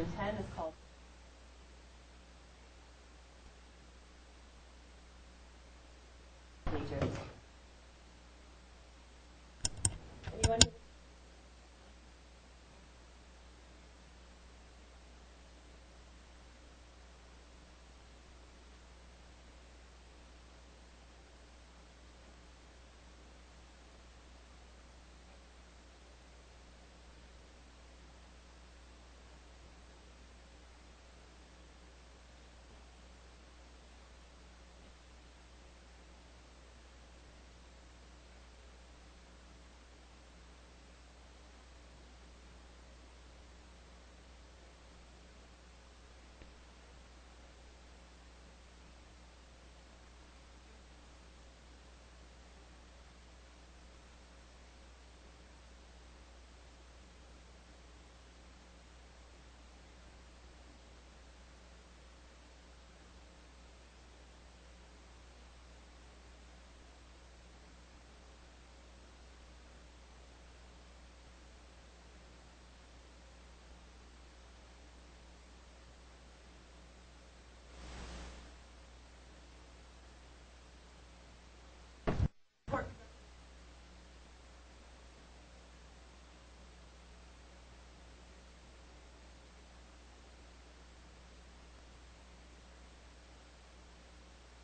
2010 is called Nature. Anyone?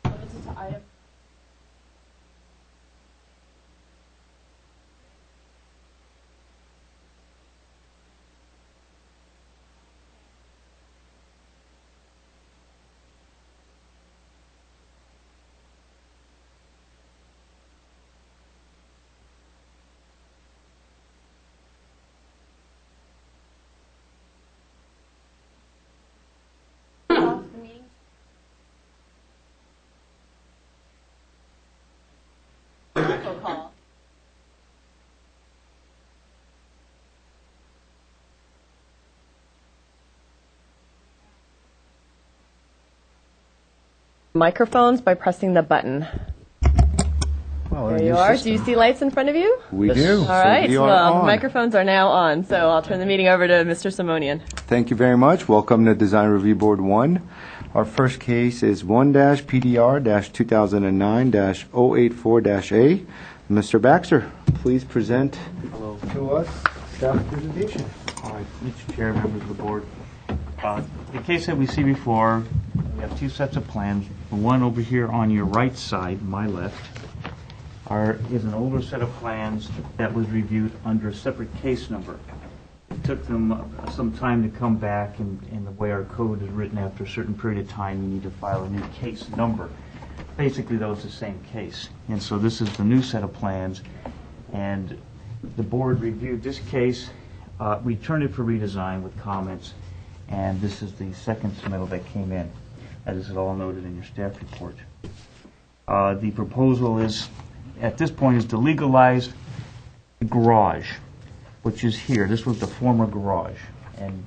Limited to item. Off the meeting. Roll call. Microphones by pressing the button. Well, There you are. Do you see lights in front of you? We do. All right. So we are Well, on. microphones are now on, so I'll turn the meeting over to Mr. Simonian. Thank you very much. Welcome to Design Review Board 1. Our first case is 1-PDR-2009-084-A. Mr. Baxter, please present to us staff presentation. All right, Mr. Chair, members of the board. The case that we see before, we have two sets of plans. The one over here on your right side, my left, is an older set of plans that was reviewed under a separate case number. It took them some time to come back, and the way our code is written, after a certain period of time, you need to file a new case number. Basically, though, it's the same case. And so this is the new set of plans, and the board reviewed this case, returned it for redesign with comments, and this is the second submittal that came in. This is all noted in your staff report. The proposal is, at this point, is to legalize the garage, which is here. This was the former garage, and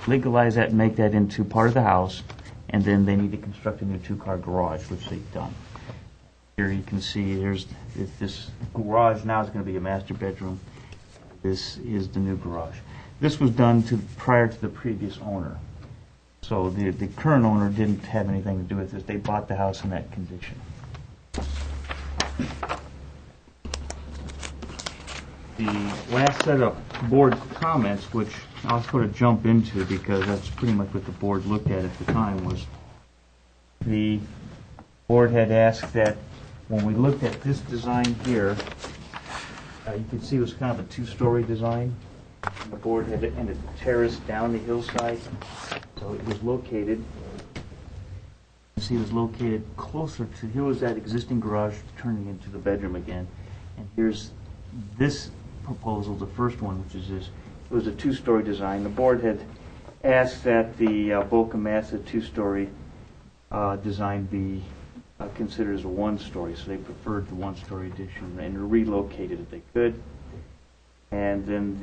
legalize that and make that into part of the house, and then they need to construct a new two-car garage, which they've done. Here you can see this garage now is going to be a master bedroom. This is the new garage. This was done prior to the previous owner. So the current owner didn't have anything to do with this. They bought the house in that condition. The last set of board comments, which I'll sort of jump into because that's pretty much what the board looked at the time, was the board had asked that when we looked at this design here, you can see it was kind of a two-story design. The board had it terraced down the hillside, so it was located. You see, it was located closer to. Here was that existing garage turning into the bedroom again, and here's this proposal, the first one, which is this. It was a two-story design. The board had asked that the bulk and mass of two-story design be considered as a one-story, so they preferred the one-story addition and relocated if they could. And then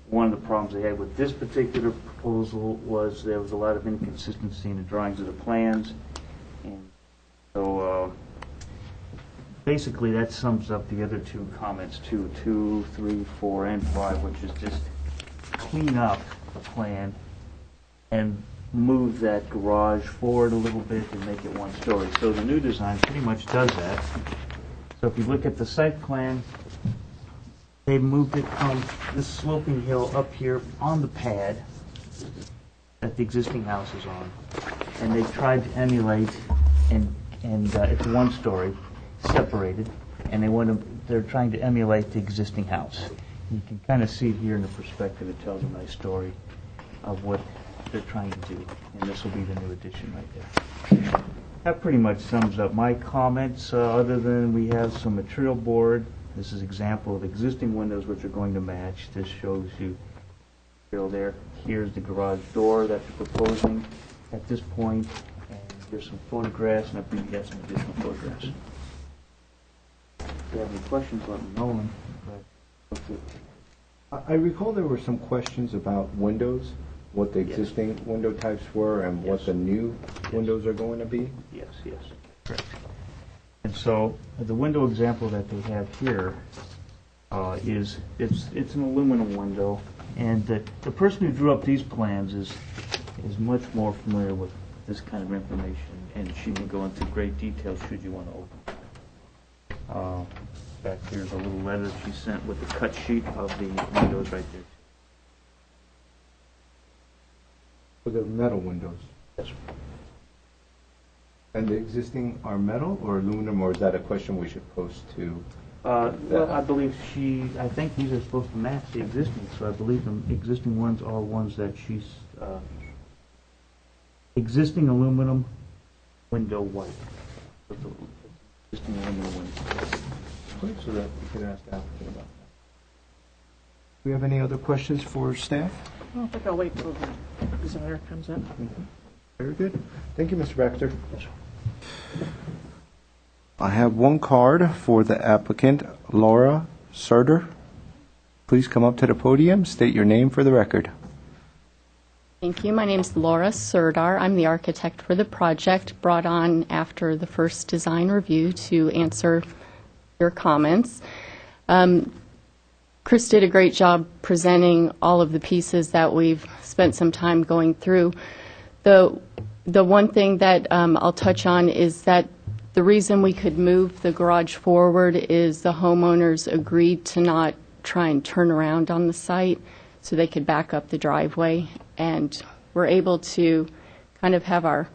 one of the problems they had with this particular proposal was there was a lot of inconsistency in the drawings of the plans, and so basically that sums up the other two comments, 2, 3, 4, and 5, which is just clean up the plan and move that garage forward a little bit and make it one story. So the new design pretty much does that. So if you look at the site plan, they moved it from this sloping hill up here on the pad that the existing house is on, and they tried to emulate, and it's one story, separated, and they're trying to emulate the existing house. You can kind of see it here in the perspective. It tells a nice story of what they're trying to do, and this will be the new addition right there. That pretty much sums up my comments, other than we have some material board. This is an example of existing windows which are going to match. This shows you there. Here's the garage door that you're proposing at this point, and here's some photographs, and I think we have some additional photographs. If you have any questions, let me know. I recall there were some questions about windows, what the existing window types were, and what the new windows are going to be. Yes, correct. And so the window example that they have here is it's an aluminum window, and the person who drew up these plans is much more familiar with this kind of information, and she will go into great detail should you want to open. Back here's a little letter she sent with the cut sheet of the windows right there. For the metal windows. Yes. And the existing are metal or aluminum, or is that a question we should pose to? Well, I believe I think these are supposed to match the existing, so I believe the existing ones are ones that she's, existing aluminum window white. Existing aluminum window. So that we could ask the applicant about that. Do we have any other questions for staff? I think I'll wait till the designer comes in. Very good. Thank you, Mr. Baxter. I have one card for the applicant, Laura Surder. Please come up to the podium, state your name for the record. Thank you. My name is Laura Serdar. I'm the architect for the project, brought on after the first design review to answer your comments. Chris did a great job presenting all of the pieces that we've spent some time going through. The one thing that I'll touch on is that the reason we could move the garage forward is the homeowners agreed to not try and turn around on the site so they could back up the driveway, and we're able to kind of have our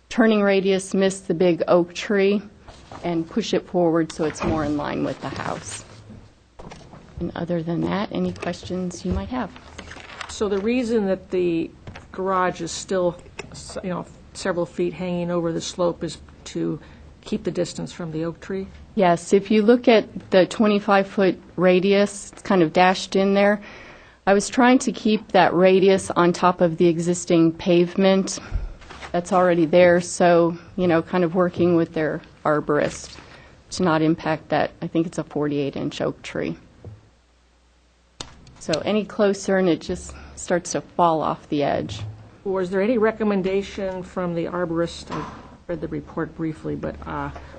turning radius miss the big oak tree and push it forward so it's more in line with the house. And other than that, any questions you might have? So the reason that the garage is still, several feet hanging over the slope is to keep the distance from the oak tree? Yes, if you look at the 25-foot radius, it's kind of dashed in there. I was trying to keep that radius on top of the existing pavement that's already there, so, kind of working with their arborist to not impact that. I think it's a 48-inch oak tree. So any closer and it just starts to fall off the edge. Or is there any recommendation from the arborist, I read the report briefly, but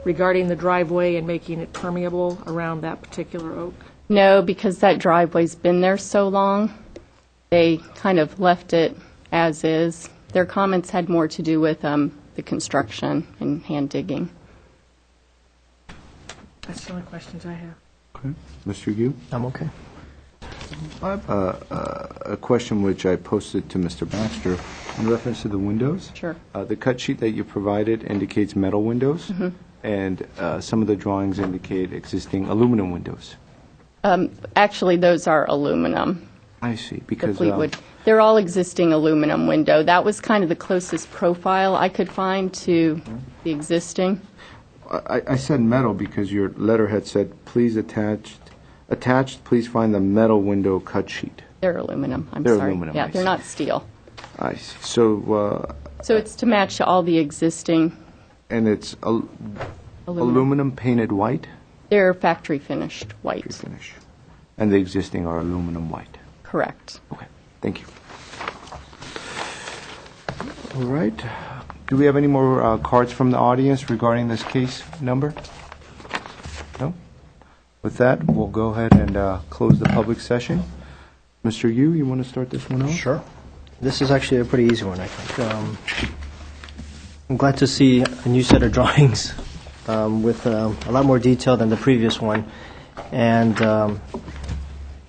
regarding the driveway and making it permeable around that particular oak? No, because that driveway's been there so long, they kind of left it as is. Their comments had more to do with the construction and hand digging. That's the only questions I have. Okay. Mr. Yu? I'm okay. I have a question which I posted to Mr. Baxter in reference to the windows. Sure. The cut sheet that you provided indicates metal windows, and some of the drawings indicate existing aluminum windows. Actually, those are aluminum. I see. Because The Fleetwood. They're all existing aluminum window. That was kind of the closest profile I could find to the existing. I said metal because your letterhead said, please attached, please find the metal window cut sheet. They're aluminum. They're sorry. aluminum, Yeah, I they're see. not steel. I see. So it's to match all the existing and it's aluminum painted white? They're factory finished white. Finish. And the existing are aluminum white. Correct. Okay, thank you. All right. Do we have any more cards from the audience regarding this case number? No? With that, we'll go ahead and close the public session. Mr. Yu, you want to start this one off? Sure. This is actually a pretty easy one, I think. I'm glad to see a new set of drawings with a lot more detail than the previous one. And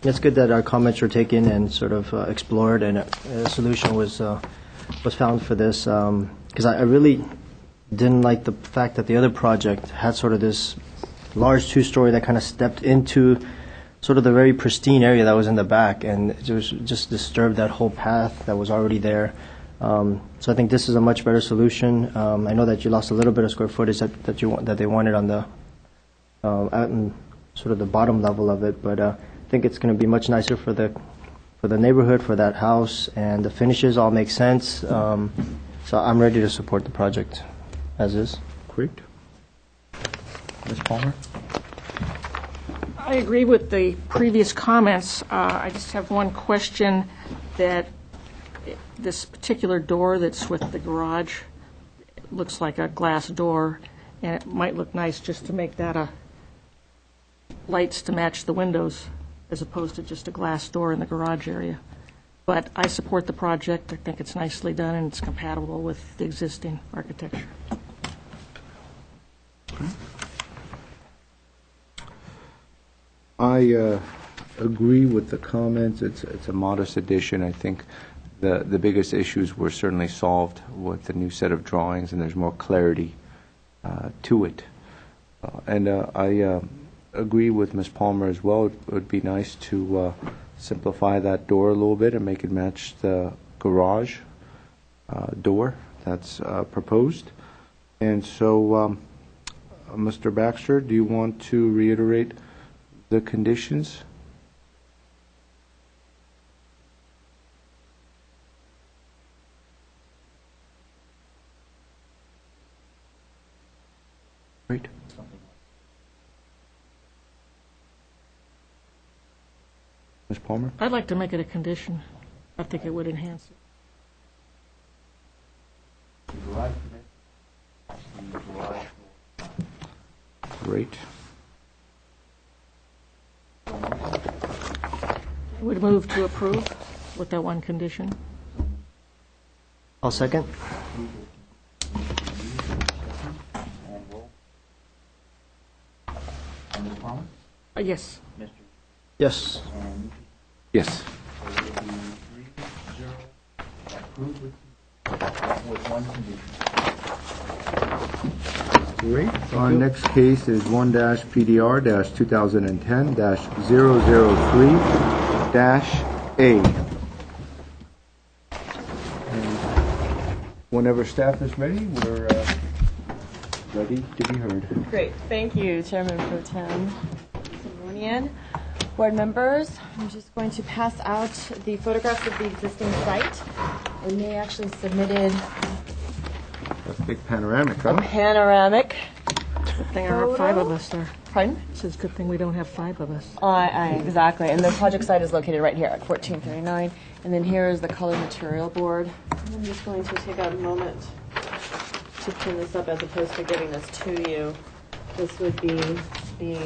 it's good that our comments were taken and sort of explored, and a solution was found for this. Because I really didn't like the fact that the other project had sort of this large two-story that kind of stepped into sort of the very pristine area that was in the back, and it just disturbed that whole path that was already there. So I think this is a much better solution. I know that you lost a little bit of square footage that they wanted on the out in sort of the bottom level of it, but I think it's going to be much nicer for the neighborhood, for that house, and the finishes all make sense. So I'm ready to support the project as is. Great. Ms. Palmer? I agree with the previous comments. I just have one question, that this particular door that's with the garage looks like a glass door, and it might look nice just to make that lights to match the windows as opposed to just a glass door in the garage area. But I support the project. I think it's nicely done and it's compatible with the existing architecture. I agree with the comments. It's a modest addition. I think the biggest issues were certainly solved with the new set of drawings, and there's more clarity to it. And I agree with Ms. Palmer as well. It would be nice to simplify that door a little bit and make it match the garage door that's proposed. And so, Mr. Baxter, do you want to reiterate the conditions? Great. Ms. Palmer? I'd like to make it a condition. I think it would enhance it. Great. I would move to approve with that one condition. I'll second. Yes. Yes. Yes. Great. Our next case is 1-PDR-2010-003-A. Whenever staff is ready, we're ready to be heard. Great. Thank you, Chairman Pro Tem Simonian. Board members, I'm just going to pass out the photographs of the existing site. And they actually submitted That's a big panoramic, huh? a panoramic. Good thing there are five of us there. Pardon? It says good thing we don't have five of us. Exactly. And the project site is located right here at 1439. And then here is the color material board. I'm just going to take a moment to pin this up as opposed to giving this to you. This would be the...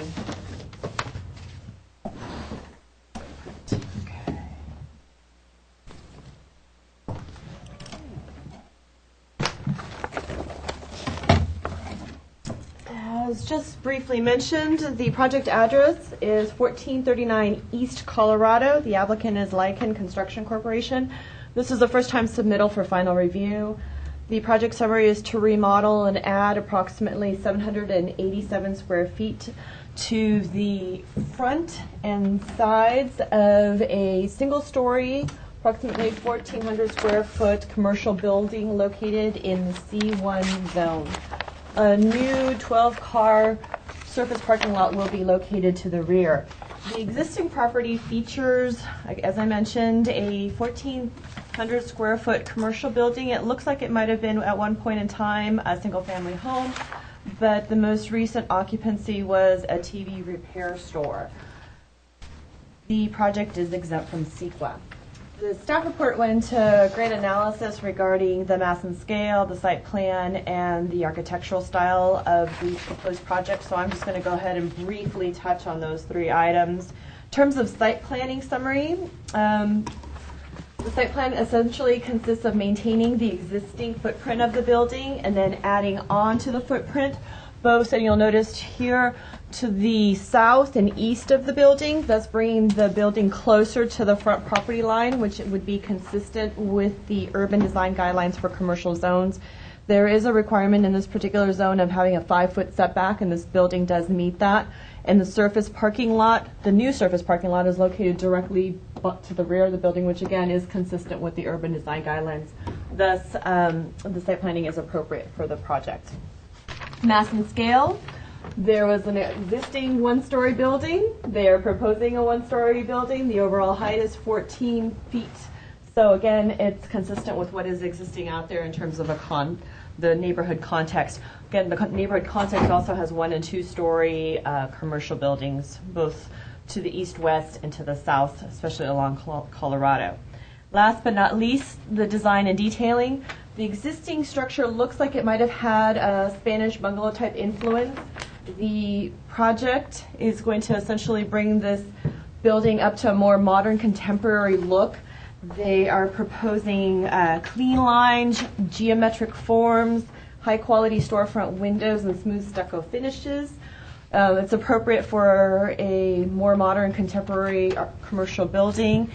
As just briefly mentioned, the project address is 1439 East Colorado. The applicant is Lycan Construction Corporation. This is the first time submittal for final review. The project summary is to remodel and add approximately 787 square feet to the front and sides of a single-story, approximately 1,400 square foot commercial building located in the C1 zone. A new 12-car surface parking lot will be located to the rear. The existing property features, as I mentioned, a 1,400 square foot commercial building. It looks like it might have been at one point in time a single-family home, but the most recent occupancy was a TV repair store. The project is exempt from CEQA. The staff report went into great analysis regarding the mass and scale, the site plan, and the architectural style of the proposed project, so I'm just going to go ahead and briefly touch on those three items. In terms of site planning summary, The site plan essentially consists of maintaining the existing footprint of the building and then adding on to the footprint. Both, and you'll notice here to the south and east of the building, thus bringing the building closer to the front property line, which would be consistent with the urban design guidelines for commercial zones. There is a requirement in this particular zone of having a 5-foot setback, and this building does meet that. And the surface parking lot, the new surface parking lot, is located directly to the rear of the building, which again is consistent with the urban design guidelines. Thus, the site planning is appropriate for the project. Mass and scale. There was an existing one-story building. They are proposing a one-story building. The overall height is 14 feet. So again, it's consistent with what is existing out there in terms of the neighborhood context. Again, the neighborhood context also has 1- and 2-story commercial buildings, both to the east-west and to the south, especially along Colorado. Last but not least, the design and detailing. The existing structure looks like it might have had a Spanish bungalow type influence. The project is going to essentially bring this building up to a more modern contemporary look. They are proposing clean lines, geometric forms, high quality storefront windows, and smooth stucco finishes. It's appropriate for a more modern contemporary commercial building.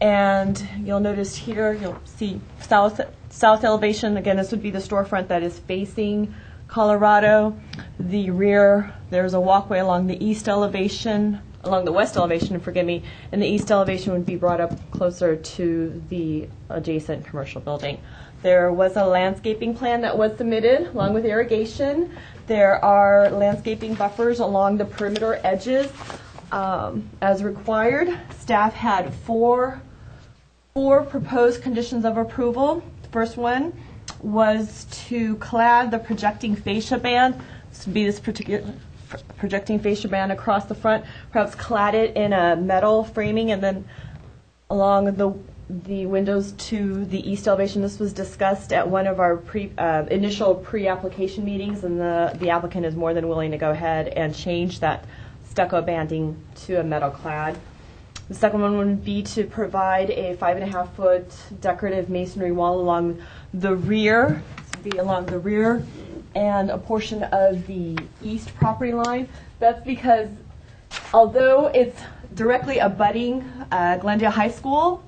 And you'll notice here, you'll see south elevation. Again, this would be the storefront that is facing Colorado. The rear, there's a walkway along the west elevation, and the east elevation would be brought up closer to the adjacent commercial building. There was a landscaping plan that was submitted along with irrigation. There are landscaping buffers along the perimeter edges as required. Staff had four proposed conditions of approval. The first one was to clad the projecting fascia band. This would be this particular projecting fascia band across the front, perhaps clad it in a metal framing, and then along the windows to the east elevation. This was discussed at one of our initial pre-application meetings, and the applicant is more than willing to go ahead and change that stucco banding to a metal clad. The second one would be to provide a 5.5-foot decorative masonry wall along the rear. This would be along the rear and a portion of the east property line. That's because although it's directly abutting Glendale High School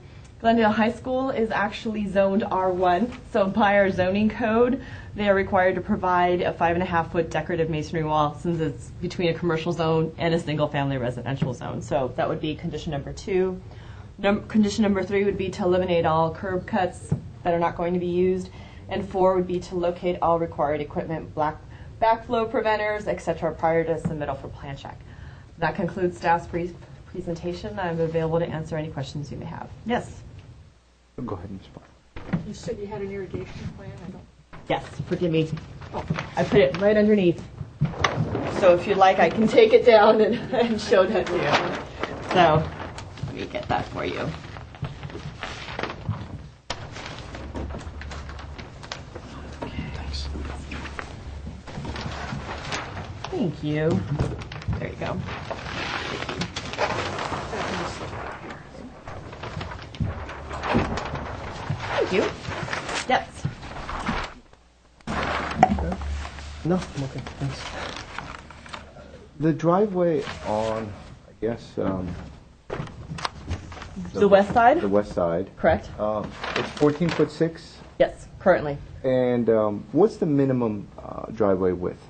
is actually zoned R1. So by our zoning code, they are required to provide a 5.5-foot decorative masonry wall since it's between a commercial zone and a single-family residential zone. So that would be condition number 2. Condition number 3 would be to eliminate all curb cuts that are not going to be used. And 4 would be to locate all required equipment, backflow preventers, etc., prior to submittal for plan check. That concludes staff's presentation. I'm available to answer any questions you may have. Yes? Go ahead, Ms. Barr. You said you had an irrigation plan? Yes, forgive me. I put it right underneath. So if you'd like, I can take it down and show that to you. So let me get that for you. Thank you. There you go. Thank you. Yes. No, I'm okay, thanks. The driveway on, I guess, The west side? the west side, Correct. it's 14'6", Yes, currently. and what's the minimum driveway width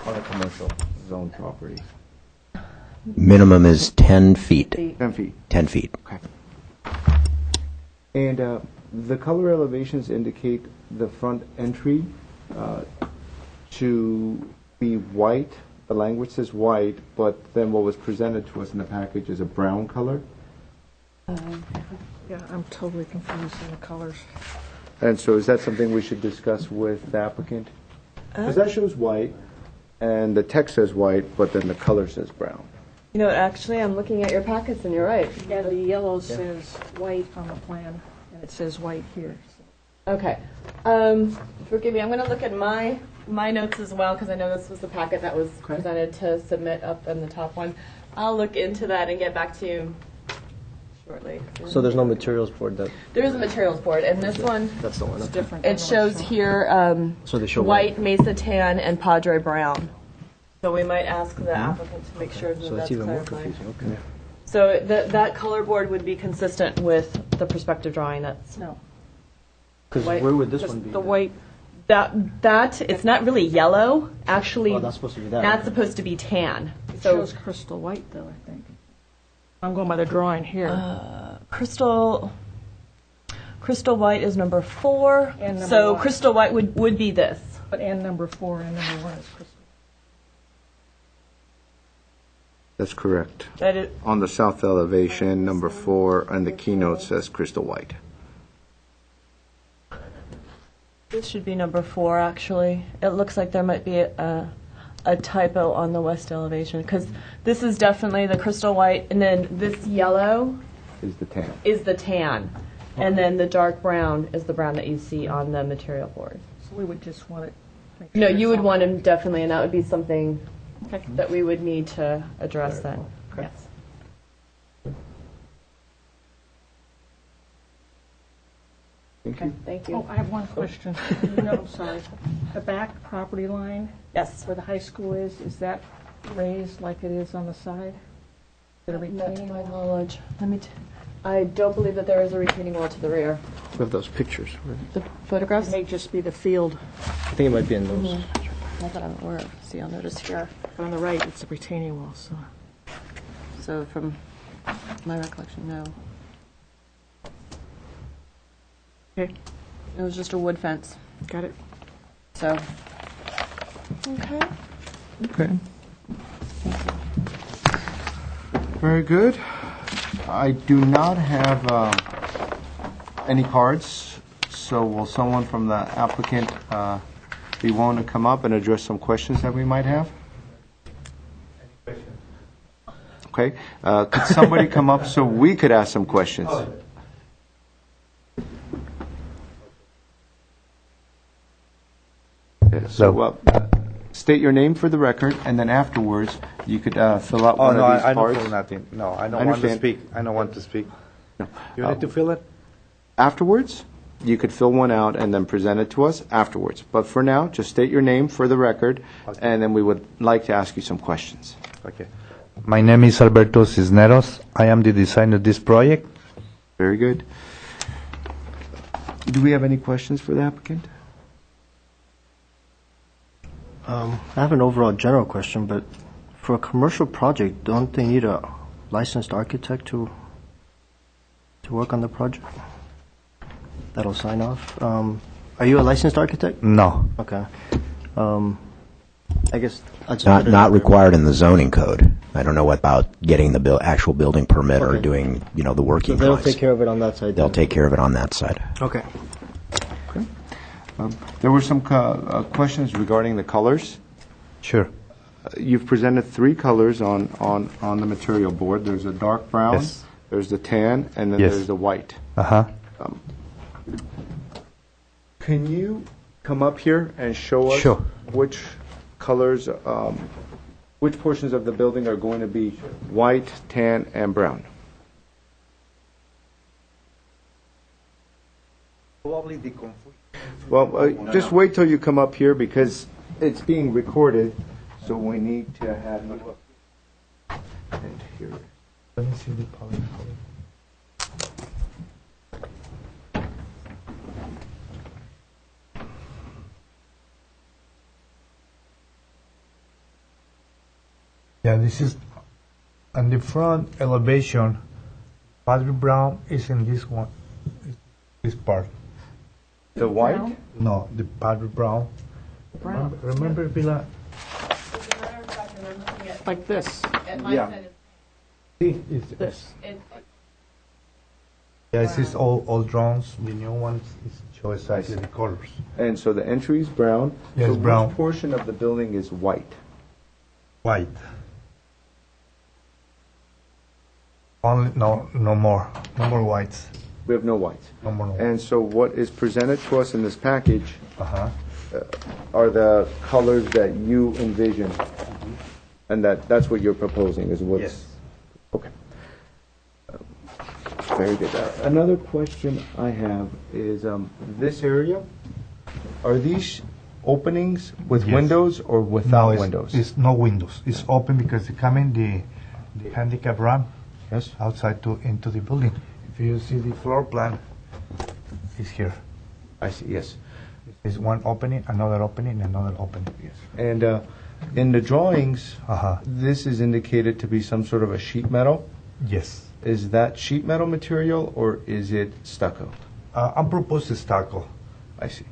on a commercial zone property? Minimum is 10 feet. 10 feet. 10 feet. Okay. And the color elevations indicate the front entry to be white. The language says white, but then what was presented to us in the package is a brown color. Yeah, I'm totally confused on the colors. And so is that something we should discuss with the applicant? Because that shows white, and the text says white, but then the color says brown. You know, actually, I'm looking at your packets, and you're right. Yeah, the yellow says white on the plan, and it says white here. Okay. Forgive me, I'm going to look at my notes as well, because I know this was the packet that was presented to submit up in the top one. I'll look into that and get back to you shortly. So there's no materials board that, There is a materials board, and this one, that's the one. It's Okay. different. than it the one shows shown. here So they show white, Mesa tan, and Padre brown. So we might ask the applicant to make sure that So that's it's even more clarified. confusing, okay. So that color board would be consistent with the perspective drawing that's, No, Because White- where would this just one be? the then? white, that, it's not really yellow, actually. Oh, that's supposed to be that. That's supposed to be tan. it So shows crystal white, though, I think. I'm going by the drawing here. crystal white is number 4. And number So 1. crystal white would be this. But and number 4 and number 1 is crystal. That's correct. That is, On the south elevation, number 4, and the keynote says crystal white. this should be number 4, actually. It looks like there might be a typo on the west elevation, because this is definitely the crystal white, and then this yellow Is the tan. is the tan, and then the dark brown is the brown that you see on the material board. So we would just want it. make No, sure you it's would all- want them definitely, and that would be something Okay. that we would need to address then. Yes. Thank Okay, you. thank you. Oh, I have one question. No, I'm sorry. The back property line Yes. where the high school is that raised like it is on the side? Is it a Not to retaining my wall? knowledge. I don't believe that there is a retaining wall to the rear. We have those pictures. Right? The photographs? It may just be the field, I think it might be in those. Not that I'm aware of. See, I'll notice here. but on the right, it's a retaining wall, so. So from my recollection, no. Okay, It was just a wood fence, got it. so. Okay. Okay. Very good. I do not have any cards, so will someone from the applicant be willing to come up and address some questions that we might have? Okay. Could somebody come up so we could ask some questions? Okay, so, state your name for the record, and then afterwards, you could fill out Oh, one no, of these I don't cards. feel nothing. No, I I don't want to understand. speak. I don't want to speak. No. You need to fill it? Afterwards, you could fill one out and then present it to us afterwards. But for now, just state your name for the record, and then we would like to ask you some questions. Okay. My name is Alberto Cisneros. I am the designer of this project. Very good. Do we have any questions for the applicant? I have an overall general question, but for a commercial project, don't they need a licensed architect to work on the project? That'll sign off. Are you a licensed architect? No. Okay. I guess I just Not put it not out there. required in the zoning code. I don't know about getting the actual building permit or Okay. doing, the So working they'll drawings. take care of it on that side. They'll then? take care of it on that side. Okay. There were some questions regarding the colors. Sure. You've presented 3 colors on the material board. There's a dark brown, Yes. there's the tan, and then Yes. there's the white. Uh-huh. Can you come up here and show us Sure. which colors, which portions of the building are going to be white, tan, and brown? Probably the confusion. Well, just wait till you come up here because it's being recorded, so we need to have you up. And here. Let me see the poly. Yeah, this is on the front elevation. Padre Brown is in this one, this part. The white? Brown? No, the Padre Brown. Brown, Remember Villa? like this, Yeah. It's, this. yeah, this is all drawings. The new ones show exactly the colors. And so the entry is brown. Yes, so brown. Which portion of the building is white? White. Only no more. No more whites. We have no whites. No more. And so what is presented to us in this package Uh-huh. are the colors that you envision, and that's what you're proposing is what's... Yes. Okay. Very good. Another question I have is, this area, are these openings with Yes. windows or No, without windows? it's no windows. It's open because they come in the handicap ramp Yes? outside into the building. If you see the floor plan, it's here. I see, yes. It's one opening, another opening, another opening. Yes. And in the drawings, Uh-huh. this is indicated to be some sort of a sheet metal. Yes. Is that sheet metal material or is it stucco? I'm proposing stucco. I see.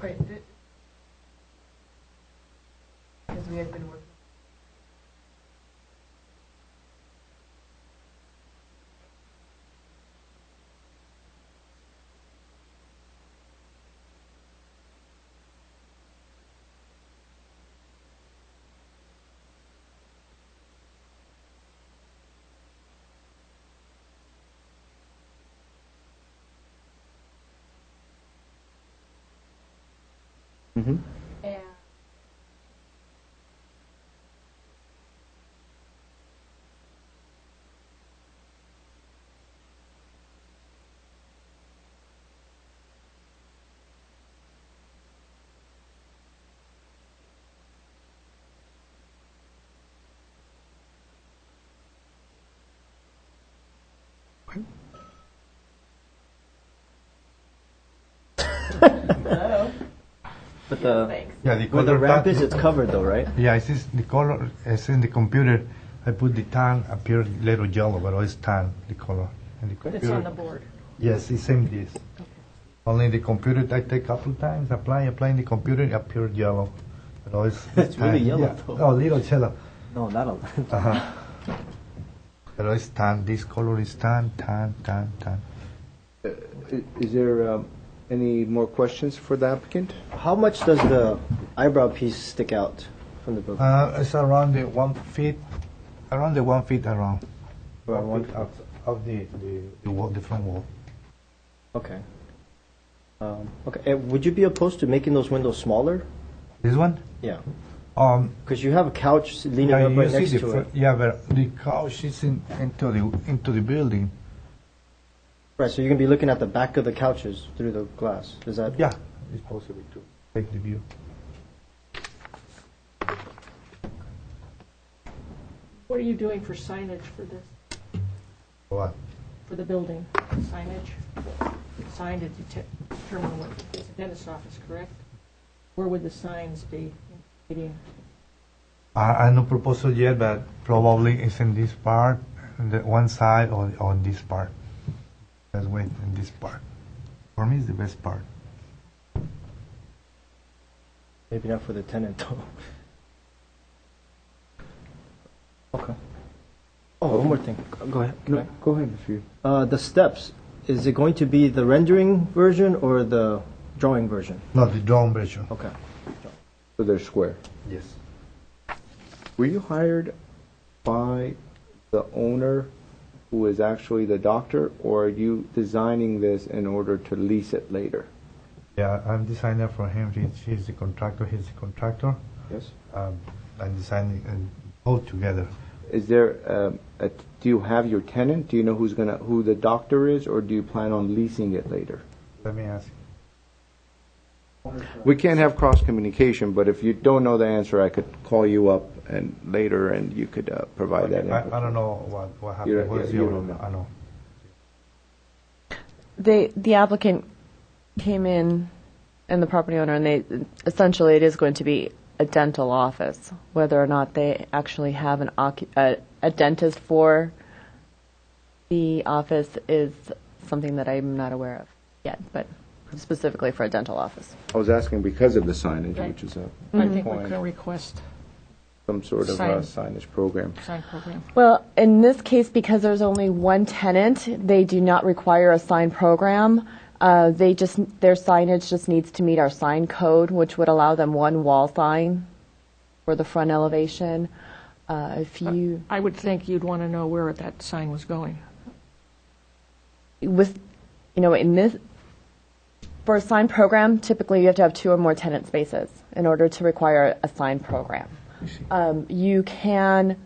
Right. Because we had been working. Mm-hmm. But the, Thanks. Yeah, the where the color ramp tan- is, it's covered though, right? Yeah, it's the color. It's in the computer. I put the tan appear little yellow, but it's tan the color. And the It's computer. on the board. Yes, it's same this. Only in the computer I take a couple times, apply in the computer, it appears yellow. But It's really tan. yellow, Yeah. though. Oh, little yellow. No, not a lot. Uh-huh. But it's tan. This color is tan, tan, tan, tan. Is there any more questions for the applicant? How much does the eyebrow piece stick out from the building? It's around the 1 feet, around the 1 feet around. Around 1 feet out of the wall, the front wall. Okay. Okay. Would you be opposed to making those windows smaller? This one? Yeah. Because Because you have a couch leaning yeah, up you right see next the to it. yeah, but the couch is into the building. Right, so you're going to be looking at the back of the couches through the glass. Is that? Yeah, it's possible to take the view. What are you doing for signage for this, What? for the building? Signage? Sign to determine what, it's a dentist's office, correct? Where would the signs be indicating? I no proposal yet, but probably it's in this part, on the one side or on this part. Let's wait in this part. For me, it's the best part. Maybe not for the tenant, though. Okay. Oh, one more thing. Go ahead. No, go ahead if you. The steps, is it going to be the rendering version or the drawing version? Not the drawing version. Okay. So they're square. Yes. Were you hired by the owner who is actually the doctor, or are you designing this in order to lease it later? Yeah, I'm designer for him. He's the contractor. He's the contractor. Yes. I'm designing both together. Is there, do you have your tenant? Do you know who the doctor is, or do you plan on leasing it later? Let me ask. We can't have cross communication, but if you don't know the answer, I could call you up and later, and you could provide that info. I don't know what happened. You don't- What's you your- don't know. I know. The applicant came in and the property owner, and they, essentially it is going to be a dental office. Whether or not they actually have a dentist for the office is something that I'm not aware of yet, but specifically for a dental office. I was asking because of the signage, Right. which is a I think we point, can request some sort of Sign. signage program. sign program. Well, in this case, because there's only one tenant, they do not require a sign program. Their signage just needs to meet our sign code, which would allow them one wall sign for the front elevation. If you, I would think you'd want to know where that sign was going. with, in this, for a sign program, typically you have to have 2 or more tenant spaces in order to require a sign program. You can,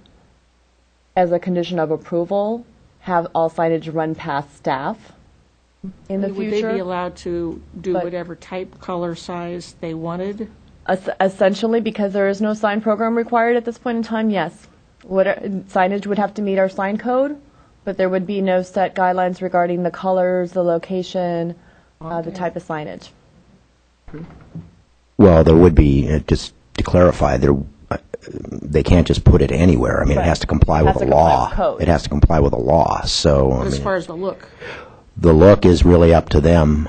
as a condition of approval, have all signage run past staff in the Would future. they be allowed to do But- whatever type, color, size they wanted? Essentially, because there is no sign program required at this point in time, yes. Signage would have to meet our sign code, but there would be no set guidelines regarding the colors, the location, the type of signage. Well, there would be, just to clarify, they can't just put it anywhere. I mean, Right. it has to comply It with has the to comply law. with code. It has to comply with the law. So, I But as mean, far as the look? the look is really up to them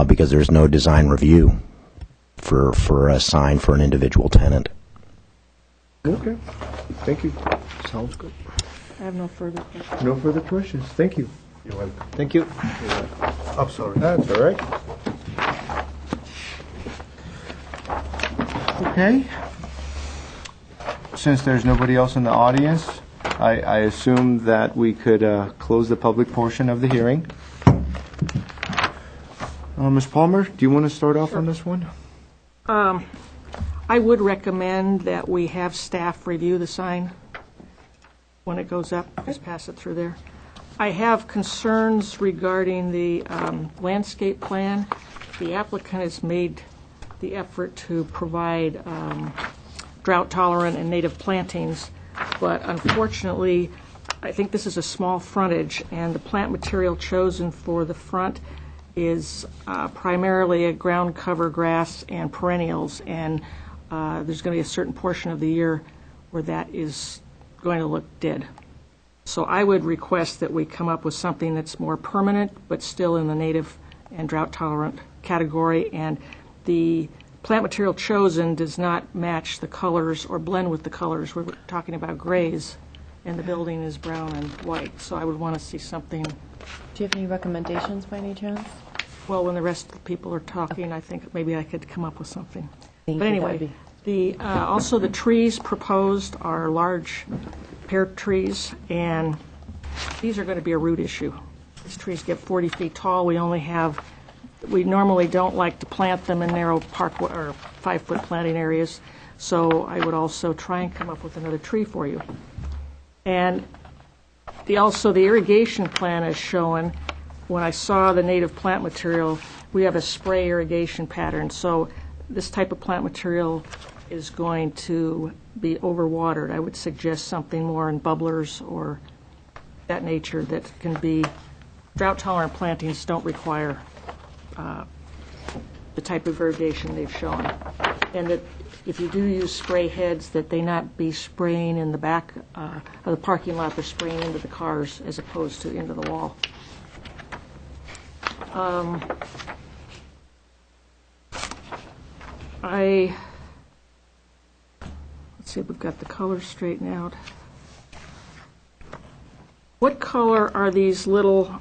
because there's no design review for a sign for an individual tenant. Okay. Thank you. Sounds good. I have no further questions. No further questions. Thank you. You're welcome. Thank you. I'm sorry. That's all right. Okay. Since there's nobody else in the audience, I assume that we could close the public portion of the hearing. Ms. Palmer, do you want to start off on this one? I would recommend that we have staff review the sign when it goes up, just pass it through there. I have concerns regarding the landscape plan. The applicant has made the effort to provide drought-tolerant and native plantings, but unfortunately, I think this is a small frontage, and the plant material chosen for the front is primarily a ground cover grass and perennials, and there's going to be a certain portion of the year where that is going to look dead. So I would request that we come up with something that's more permanent, but still in the native and drought-tolerant category, and the plant material chosen does not match the colors or blend with the colors. We're talking about grays, and the building is brown and white, so I would want to see something. Do you have any recommendations by any chance? Well, when the rest of the people are talking, I think maybe I could come up with something. Thank But you, anyway, Debbie. also the trees proposed are large pear trees, and these are going to be a root issue. These trees get 40 feet tall. We normally don't like to plant them in narrow park or 5-foot planting areas, so I would also try and come up with another tree for you. And also the irrigation plan is showing, when I saw the native plant material, we have a spray irrigation pattern, so this type of plant material is going to be overwatered. I would suggest something more in bubblers or that nature that can be, drought-tolerant plantings don't require the type of irrigation they've shown. And that if you do use spray heads, that they not be spraying in the back of the parking lot, they're spraying into the cars as opposed to into the wall. Let's see if we've got the colors straightened out. What color are these little,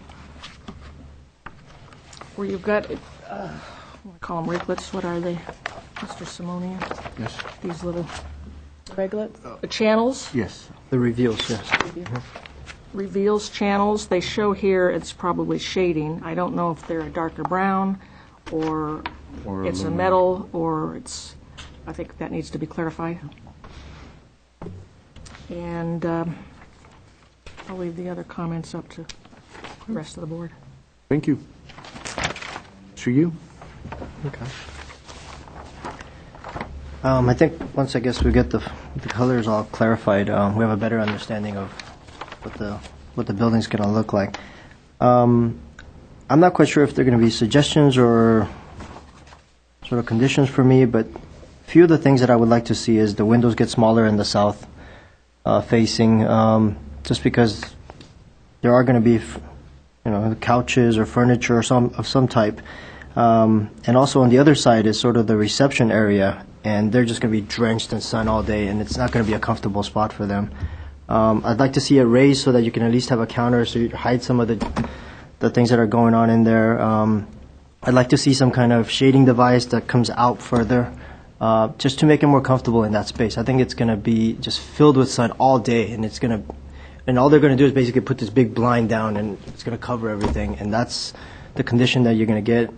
where you've got, I call them wriglets, what are they, Mr. Simonia? Yes. These little Reglets? channels? Yes. The reveals, yes. Reveals channels. They show here it's probably shading. I don't know if they're a darker brown or it's a aluminum. metal or it's, I think that needs to be clarified. And I'll leave the other comments up to the rest of the board. Thank you. Sure, you? Okay. I think once I guess we get the colors all clarified, we have a better understanding of what the building's going to look like. I'm not quite sure if they're going to be suggestions or sort of conditions for me, but a few of the things that I would like to see is the windows get smaller in the south facing, just because there are going to be, couches or furniture or of some type. And also on the other side is sort of the reception area, and they're just going to be drenched in sun all day, and it's not going to be a comfortable spot for them. I'd like to see it raised so that you can at least have a counter so you hide some of the things that are going on in there. I'd like to see some kind of shading device that comes out further, just to make it more comfortable in that space. I think it's going to be just filled with sun all day, and all they're going to do is basically put this big blind down, and it's going to cover everything, and that's the condition that you're going to get.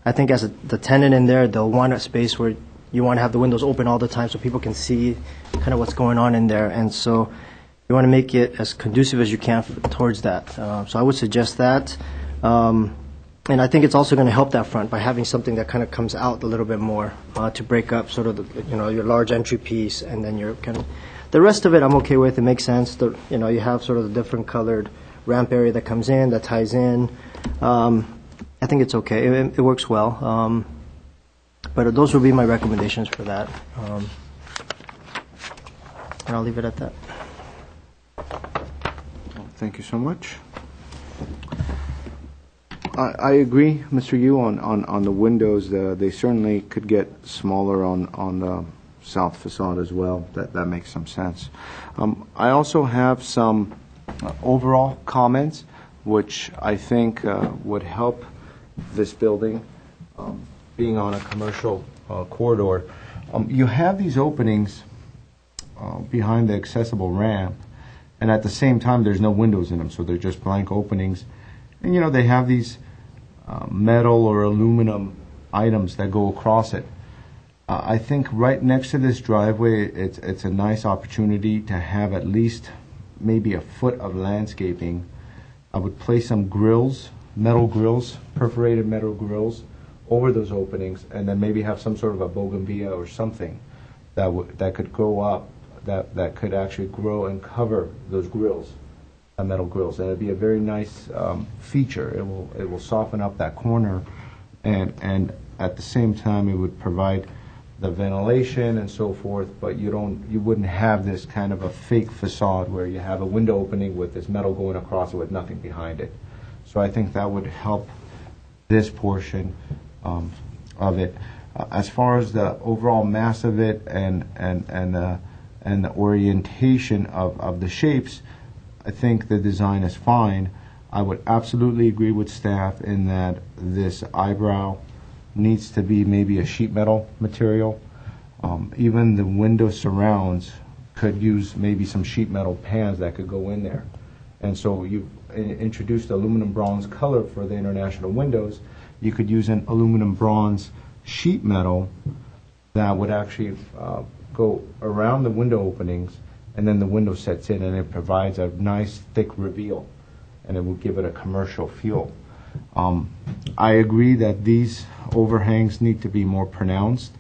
I think as the tenant in there, they'll want a space where you want to have the windows open all the time so people can see kind of what's going on in there. And so you want to make it as conducive as you can towards that. So I would suggest that. And I think it's also going to help that front by having something that kind of comes out a little bit more to break up sort of your large entry piece, and then your kind of the rest of it I'm okay with. It makes sense. You have sort of the different colored ramp area that comes in, that ties in. I think it's okay. It works well. But those would be my recommendations for that. And I'll leave it at that. Thank you so much. I agree, Mr. Yu, on the windows. They certainly could get smaller on the south facade as well. That makes some sense. I also have some overall comments, which I think would help this building, being on a commercial corridor. You have these openings behind the accessible ramp, and at the same time, there's no windows in them, so they're just blank openings. And, they have these metal or aluminum items that go across it. I think right next to this driveway, it's a nice opportunity to have at least maybe a foot of landscaping. I would place some grills, metal grills, perforated metal grills, over those openings, and then maybe have some sort of a bougainvillea or something that could grow up, that could actually grow and cover those grills. Metal grills, and it'd be a very nice feature. It will soften up that corner, and at the same time it would provide the ventilation and so forth. But you wouldn't have this kind of a fake facade where you have a window opening with this metal going across it with nothing behind it. So I think that would help this portion of it. As far as the overall mass of it and the orientation of the shapes, I think the design is fine. I would absolutely agree with staff in that this eyebrow needs to be maybe a sheet metal material. Even the window surrounds could use maybe some sheet metal pans that could go in there. And so you've introduced aluminum bronze color for the international windows. You could use an aluminum bronze sheet metal that would actually go around the window openings, and then the window sets in, and it provides a nice thick reveal, and it will give it a commercial feel. I agree that these overhangs need to be more pronounced.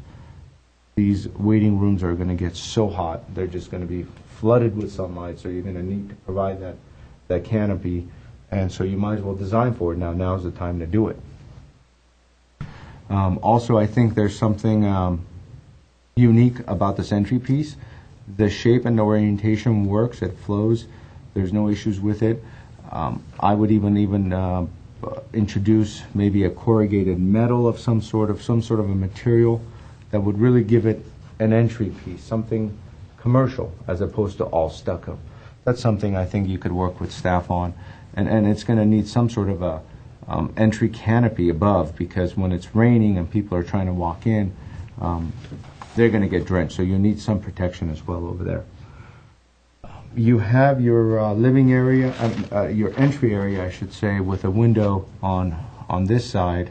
These waiting rooms are going to get so hot, they're just going to be flooded with sunlight, so you're going to need to provide that canopy, and so you might as well design for it now. Now's the time to do it. Also, I think there's something unique about this entry piece. The shape and the orientation works. It flows. There's no issues with it. I would even introduce maybe a corrugated metal of some sort of a material that would really give it an entry piece, something commercial as opposed to all stucco. That's something I think you could work with staff on, and it's going to need some sort of a entry canopy above, because when it's raining and people are trying to walk in, they're going to get drenched, so you need some protection as well over there. You have your living area, your entry area, I should say, with a window on this side.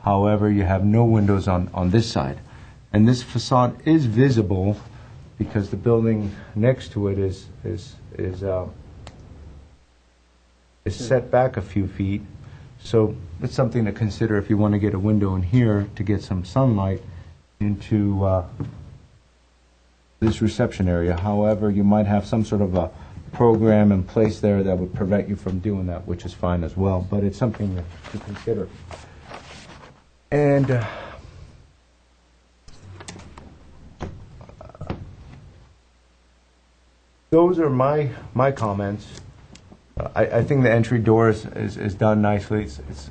However, you have no windows on this side. And this facade is visible because the building next to it is set back a few feet. So it's something to consider if you want to get a window in here to get some sunlight into this reception area. However, you might have some sort of a program in place there that would prevent you from doing that, which is fine as well, but it's something to consider. And those are my comments. I think the entry door is done nicely. It's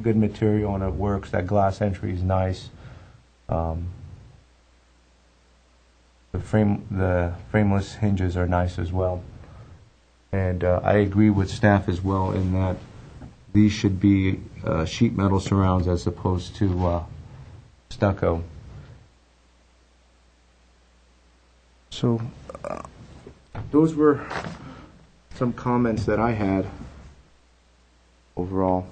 good material and it works. That glass entry is nice. The frameless hinges are nice as well. And I agree with staff as well in that these should be sheet metal surrounds as opposed to stucco. So those were some comments that I had overall.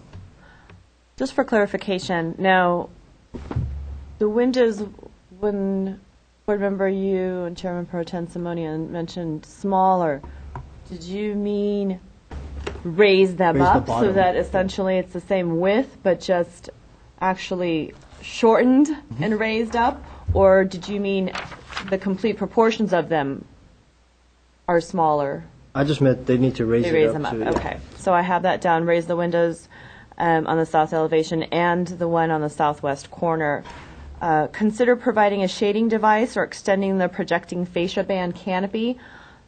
Just for clarification, now, the windows, when Board Member Yu and Chairman Pro Tem Simonian mentioned smaller, Did you mean raise them Raise the up so bottom. that essentially it's the same width, but just actually shortened and raised up? Or did you mean the complete proportions of them are smaller? I just meant they need to raise They it raise up. them up, to- yeah. okay. So I have that down, raise the windows on the south elevation and the one on the southwest corner. Consider providing a shading device or extending the projecting fascia band canopy.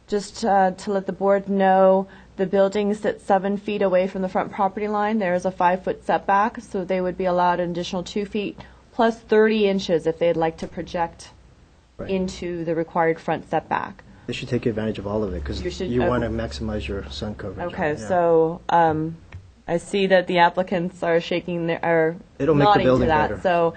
Just to let the board know, the building sits 7 feet away from the front property line. There is a 5-foot setback, so they would be allowed an additional 2 feet plus 30 inches if they'd like to project Right. into the required front setback. They should take advantage of all of it because You should- you want to maximize your sun coverage. Okay, right? Yeah. so I see that the applicants are shaking their, are It'll make the nodding to building that. better.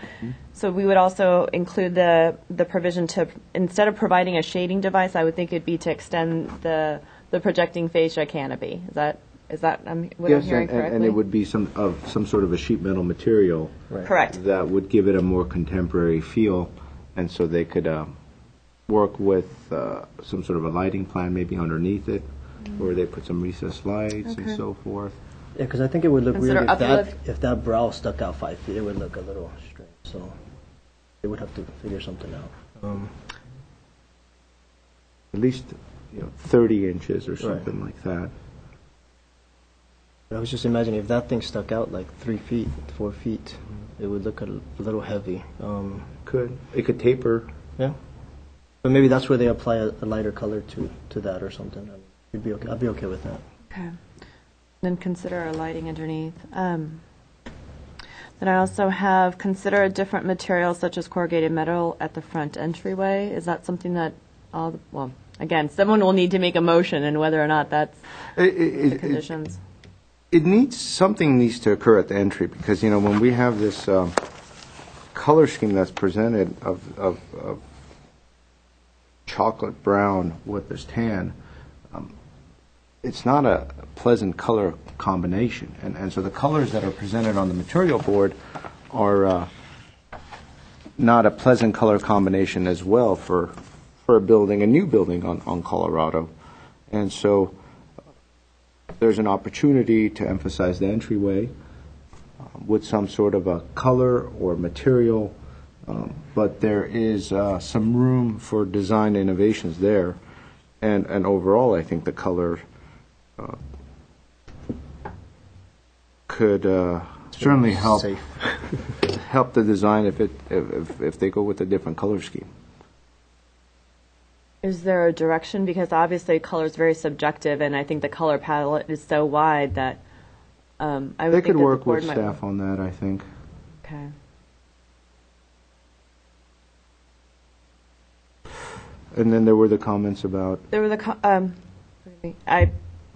So we would also include the provision to, instead of providing a shading device, I would think it'd be to extend the projecting fascia canopy. Is that what I'm hearing correctly? and it would be some sort of a sheet metal material Right. Correct. that would give it a more contemporary feel, and so they could work with some sort of a lighting plan maybe underneath it, where they put some recessed lights and so forth. Yeah, because I think it would look Consider weird uplift. if that brow stuck out 5 feet. It would look a little strange. So they would have to figure something out. At least 30 inches or something like that. I was just imagining if that thing stuck out like 3 feet, 4 feet, it would look a little heavy. It could taper. Yeah. But maybe that's where they apply a lighter color to that or something. I'd be okay with that. Okay. Then consider our lighting underneath. Then I also have consider a different material such as corrugated metal at the front entryway. Is that something that well, again, someone will need to make a motion and whether or not that's the conditions. Something needs to occur at the entry because, when we have this color scheme that's presented of chocolate brown with this tan, it's not a pleasant color combination. And so the colors that are presented on the material board are not a pleasant color combination as well for a new building on Colorado. And so there's an opportunity to emphasize the entryway with some sort of a color or material, but there is some room for design innovations there. And overall, I think the color could certainly help Safe. help the design if they go with a different color scheme. Is there a direction? Because obviously color is very subjective, and I think the color palette is so wide that I would They think could that the work board with might- staff on that, I think. Okay. And then there were the comments about There were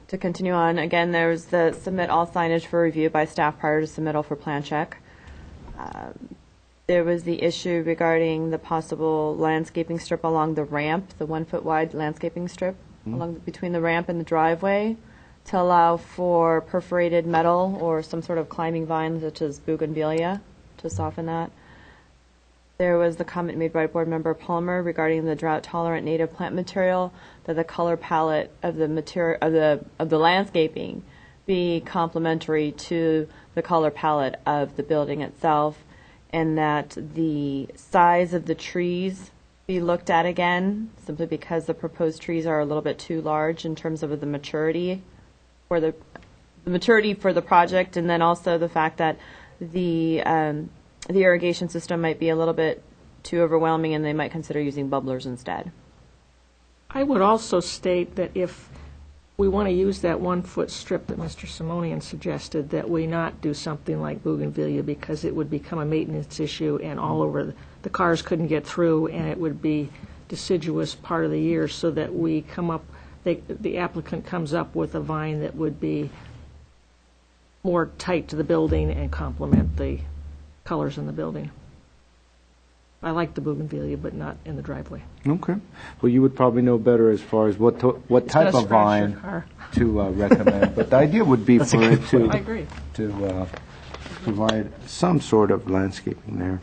to continue on, again, there's the submit all signage for review by staff prior to submittal for plan check. There was the issue regarding the possible landscaping strip along the ramp, the 1-foot wide landscaping strip between the ramp and the driveway to allow for perforated metal or some sort of climbing vine such as bougainvillea to soften that. There was the comment made by Board Member Palmer regarding the drought-tolerant native plant material, that the color palette of the material of the landscaping be complementary to the color palette of the building itself, and that the size of the trees be looked at again, simply because the proposed trees are a little bit too large in terms of the maturity for the maturity for the project, and then also the fact that the irrigation system might be a little bit too overwhelming and they might consider using bubblers instead. I would also state that if we want to use that 1-foot strip that Mr. Simonian suggested, that we not do something like bougainvillea because it would become a maintenance issue and all over, the cars couldn't get through and it would be deciduous part of the year, so that we come up, the applicant comes up with a vine that would be more tight to the building and complement the colors in the building. I like the bougainvillea, but not in the driveway. Okay. Well, you would probably know better as far as what It's type gonna of scratch your vine car. to recommend. But the idea would be for it I agree. to provide some sort of landscaping there.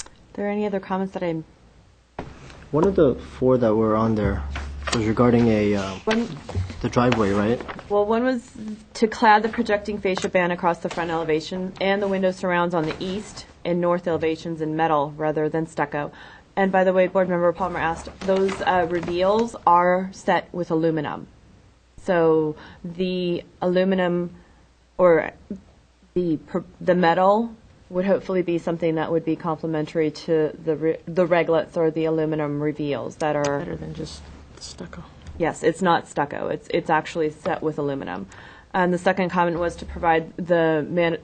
Are there any other comments that I One of the 4 that were on there, It was regarding One, the driveway, right? well, one was to clad the projecting fascia band across the front elevation and the window surrounds on the east and north elevations in metal rather than stucco. And by the way, Board Member Palmer asked, those reveals are set with aluminum. So the aluminum or the metal would hopefully be something that would be complementary to the reglets or the aluminum reveals that are. Better than just stucco. Yes, it's not stucco. It's actually set with aluminum. And the second comment was to provide the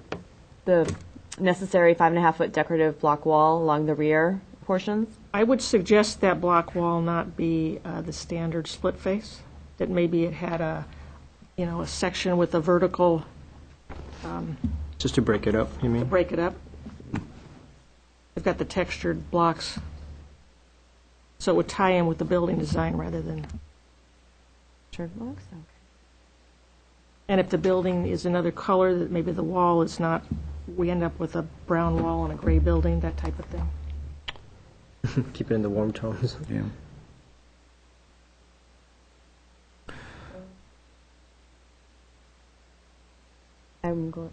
necessary 5.5-foot decorative block wall along the rear portions. I would suggest that block wall not be the standard split face, that maybe it had a section with a vertical, Just to break it up, you mean? break it up. They've got the textured blocks, so it would tie in with the building design rather than, Blocks? Okay. and if the building is another color, that maybe the wall is not, we end up with a brown wall and a gray building, that type of thing. Keep it in the warm tones. Yeah. I'm going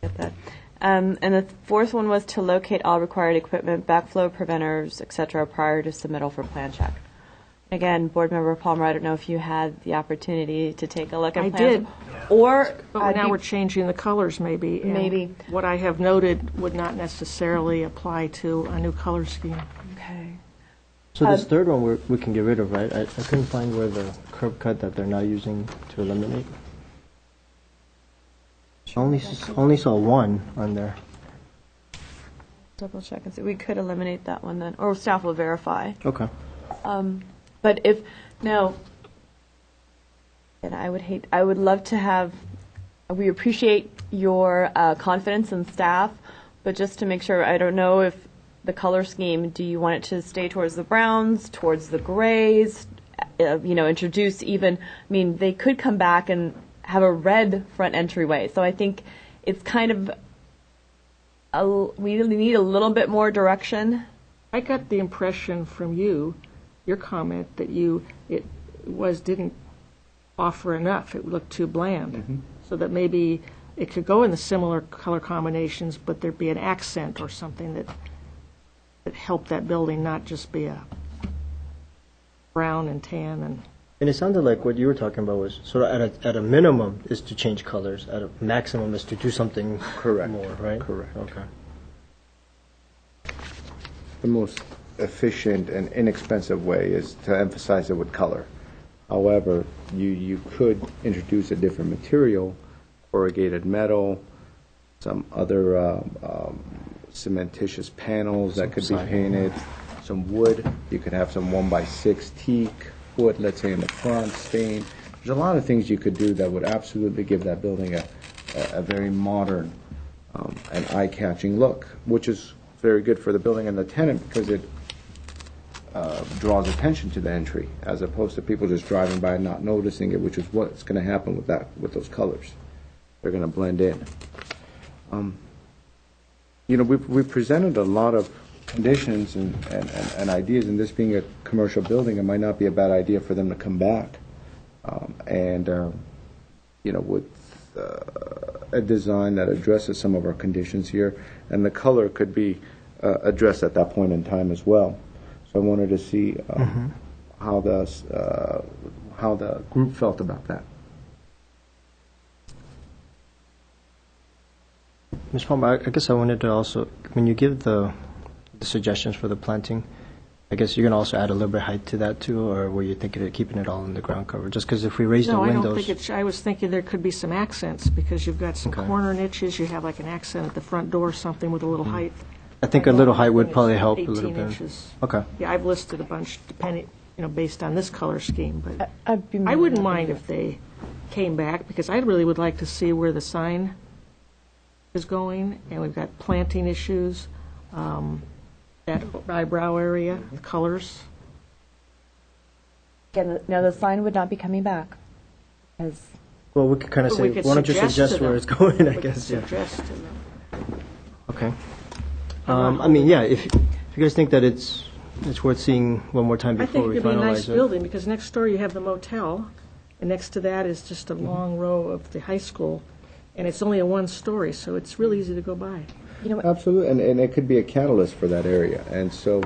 get that. And the fourth one was to locate all required equipment, backflow preventers, et cetera, prior to submittal for plan check. Again, Board Member Palmer, I don't know if you had the opportunity to take a look at I plans. did. Or But now we're changing the colors maybe. and Maybe. What I have noted would not necessarily apply to a new color scheme. okay. So this third one we can get rid of, right? I couldn't find where the curb cut that they're now using to eliminate. Only saw one on there. Double check and see. We could eliminate that one then, or staff will verify. Okay. But if, no, and I would love to have, we appreciate your confidence in staff, but just to make sure, I don't know if the color scheme, do you want it to stay towards the browns, towards the grays, introduce even, I mean, they could come back and have a red front entryway. So I think it's kind of, we need a little bit more direction. I got the impression from your comment, that didn't offer enough. It looked too bland. Mm-hmm. So that maybe it could go in the similar color combinations, but there'd be an accent or something that helped that building not just be a brown and tan. And it sounded like what you were talking about was sort of at a minimum is to change colors, at a maximum is to do something Correct. more, right? Correct. Okay. The most efficient and inexpensive way is to emphasize it with color. However, you could introduce a different material, corrugated metal, some other cementitious panels that could be painted, some wood. You could have some 1x6 teak wood, let's say in the front, stain. There's a lot of things you could do that would absolutely give that building a very modern and eye-catching look, which is very good for the building and the tenant because it draws attention to the entry, as opposed to people just driving by and not noticing it, which is what's going to happen with those colors. They're going to blend in. We've presented a lot of conditions and ideas, and this being a commercial building, it might not be a bad idea for them to come back with a design that addresses some of our conditions here, and the color could be addressed at that point in time as well. So I wanted to see how the group felt about that. Ms. Palmer, I guess I wanted to also, when you give the suggestions for the planting, I guess you're going to also add a little bit of height to that too, or were you thinking of keeping it all in the ground cover? Just because if we raise the No, I windows... don't think I was thinking there could be some accents, because you've got some corner niches, you have like an accent at the front door, something with a little height. I think a little height would probably help a 18 little bit. inches. Okay. Yeah, I've listed a bunch, depending, based on this color scheme, but I'd be I wouldn't mind if they came back, because I really would like to see where the sign is going, and we've got planting issues, that eyebrow area, the colors. Again, no, the sign would not be coming back. Because Well, we could kind of But say, we could why don't you suggest suggest to where them. it's going, I We could guess. Yeah. suggest to them. Okay. I mean, yeah, if you guys think that it's it's worth seeing one more time I think before it we could be a nice finalize it. building, because next door you have the motel, and next to that is just a long row of the high school, and it's only a one-story, so it's really easy to go by. You know what? Absolutely, and it could be a catalyst for that area. And so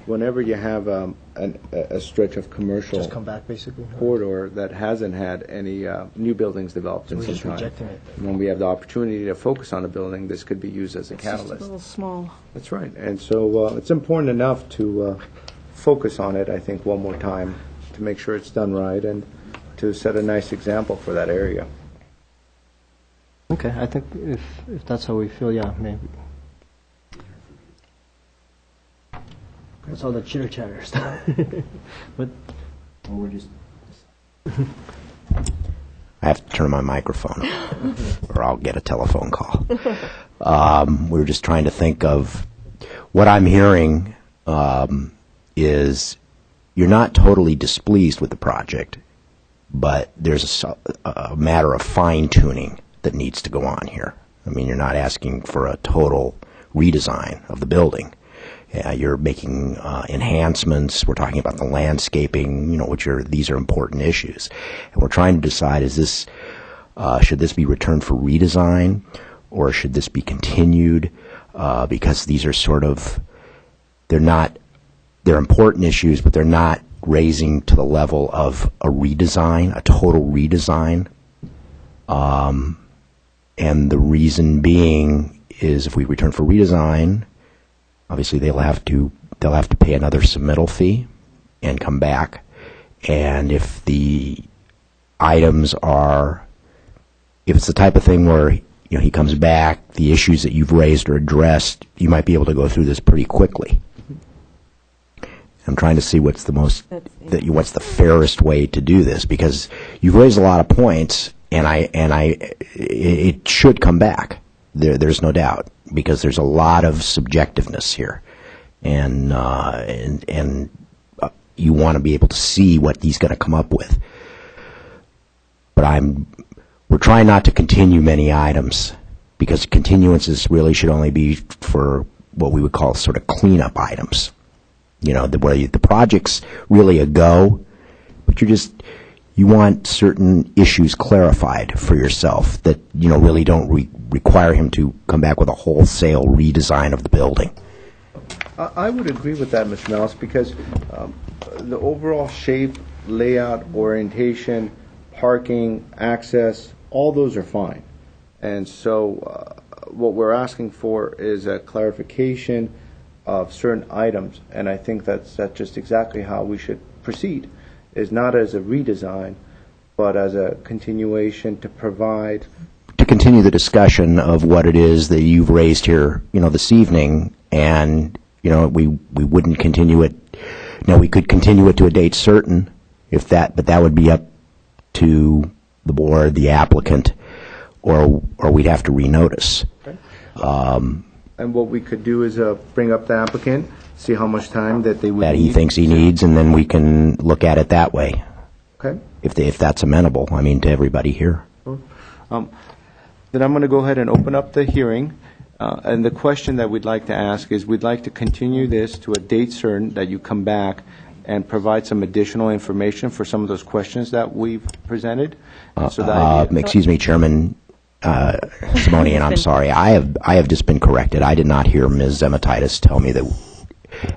whenever you have a stretch of commercial Just come back, basically. corridor that hasn't had any new buildings developed in We're some just time, rejecting it. when we have the opportunity to focus on a building, this could be used as a It's just a catalyst. little small. That's right. And so it's important enough to focus on it, I think, one more time to make sure it's done right and to set a nice example for that area. Okay, I think if that's how we feel, yeah, maybe. That's all the chitter chatter stuff. But We're just. I have to turn my microphone off, or I'll get a telephone call. We were just trying to think of what I'm hearing is you're not totally displeased with the project, but there's a matter of fine-tuning that needs to go on here. I mean, you're not asking for a total redesign of the building. You're making enhancements. We're talking about the landscaping, these are important issues. And we're trying to decide, should this be returned for redesign, or should this be continued? Because these are they're important issues, but they're not raising to the level of a redesign, a total redesign. And the reason being is, if we return for redesign, obviously they'll have to pay another submittal fee and come back. And if the items if it's the type of thing where he comes back, the issues that you've raised are addressed, you might be able to go through this pretty quickly. I'm trying to see what's the fairest way to do this, because you've raised a lot of points, and it should come back. There's no doubt, because there's a lot of subjectiveness here, and you want to be able to see what he's going to come up with. But we're trying not to continue many items, because continuances really should only be for what we would call sort of cleanup items. Where the project's really a go, but you want certain issues clarified for yourself that really don't require him to come back with a wholesale redesign of the building. I would agree with that, Mr. Mellis, because the overall shape, layout, orientation, parking, access, all those are fine. And so what we're asking for is a clarification of certain items, and I think that's just exactly how we should proceed, is not as a redesign, but as a continuation to provide. To continue the discussion of what it is that you've raised here, this evening, and, we wouldn't continue it. Now, we could continue it to a date certain, but that would be up to the board, the applicant, or we'd have to renotice. Okay. And what we could do is bring up the applicant, see how much time that they would That need. he thinks he needs, and then we can look at it that way, Okay. if that's amenable, to everybody here. Then I'm going to go ahead and open up the hearing. And the question that we'd like to ask is, we'd like to continue this to a date certain, that you come back and provide some additional information for some of those questions that we've presented. So the idea- Excuse me, Chairman Simonian, I'm sorry. I have just been corrected. I did not hear Ms. Zematitis tell me that,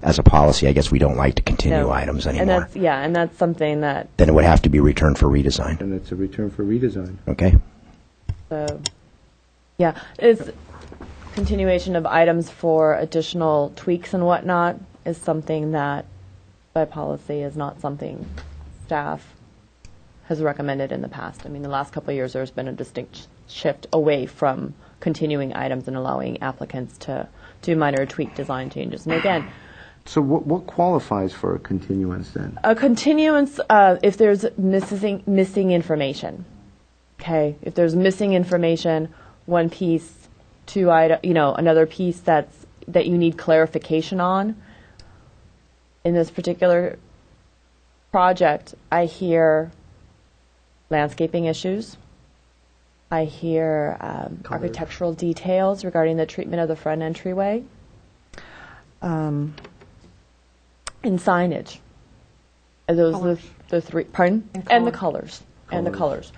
as a policy, I guess we don't like to continue No. items And anymore. that's something that, Then it would have to be returned for redesign. And it's a return for redesign. Okay? is continuation of items for additional tweaks and whatnot is something that, by policy, is not something staff has recommended in the past. The last couple of years, there's been a distinct shift away from continuing items and allowing applicants to do minor tweak design changes. And again, So what qualifies for a continuance then? a continuance, if there's missing information. Okay, if there's missing information, one piece, two item, another piece that you need clarification on. In this particular project, I hear landscaping issues. I hear architectural details regarding the treatment of the front entryway. in signage. Are those the three, pardon? And the colors. And the colors.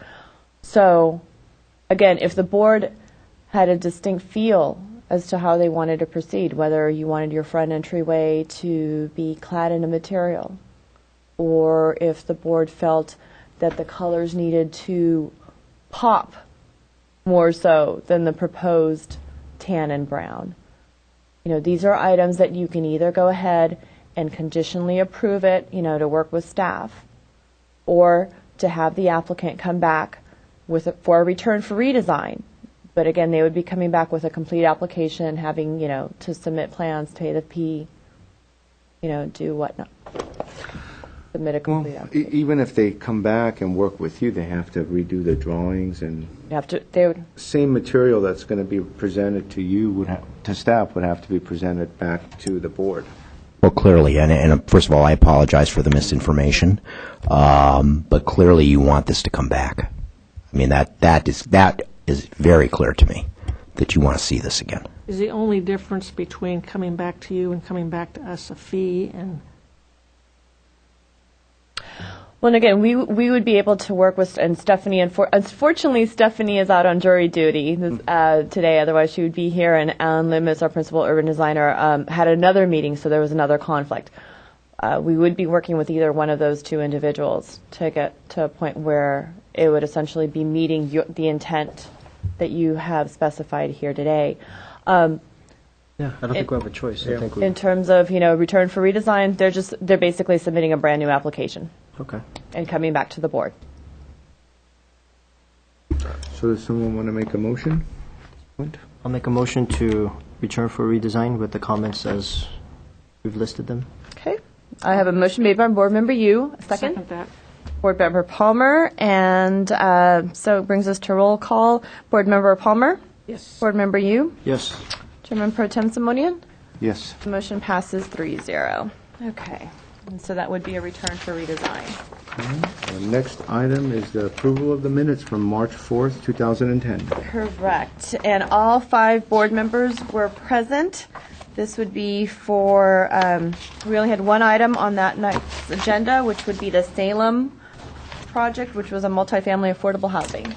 So, again, if the board had a distinct feel as to how they wanted to proceed, whether you wanted your front entryway to be clad in a material, or if the board felt that the colors needed to pop more so than the proposed tan and brown. You know, these are items that you can either go ahead and conditionally approve it, you know, to work with staff, or to have the applicant come back for a return for redesign. But again, they would be coming back with a complete application, having, you know, to submit plans, pay the fee, you know, do whatnot. Submit a complete application. Even if they come back and work with you, they have to redo the drawings and You have to, they would, same material that's going to be presented to you to staff would have to be presented back to the board. Well, clearly, and first of all, I apologize for the misinformation, but clearly you want this to come back. I mean, that is very clear to me, that you want to see this again. Is the only difference between coming back to you and coming back to us a fee? And well, and again, we would be able to work with, and Stephanie, unfortunately, Stephanie is out on jury duty today, otherwise she would be here, and Alan Lim is our principal urban designer, had another meeting, so there was another conflict. We would be working with either one of those two individuals to get to a point where it would essentially be meeting the intent that you have specified here today. Yeah, I don't think we have a choice. I think we. In terms of, you know, return for redesign, they're basically submitting a brand new application Okay. and coming back to the board. So does someone want to make a motion? I'll make a motion to return for redesign with the comments as we've listed them. Okay. I have a motion made by Board Member Yu. A second? second that. Board Member Palmer. And so it brings us to roll call. Board Member Palmer? Yes. Board Member Yu? Yes. Chairman Pro Tem Simonian? Yes. The motion passes 3-0. Okay. And so that would be a return for redesign. The next item is the approval of the minutes from March 4th, 2010. Correct. And all 5 board members were present. This would be for, we only had one item on that night's agenda, which would be the Salem project, which was a multifamily affordable housing.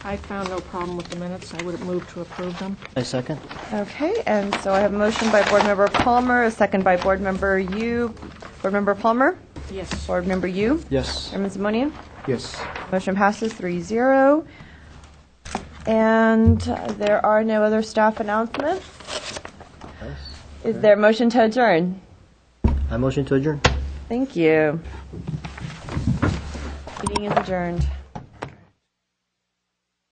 I found no problem with the minutes. I would have moved to approve them. I second. Okay, and so I have a motion by Board Member Palmer, a second by Board Member Yu. Board Member Palmer? Yes. Board Member Yu? Yes. Chairman Simonian? Yes. Motion passes 3-0. And there are no other staff announcements. Is there a motion to adjourn? I motion to adjourn. Thank you. Meeting is adjourned.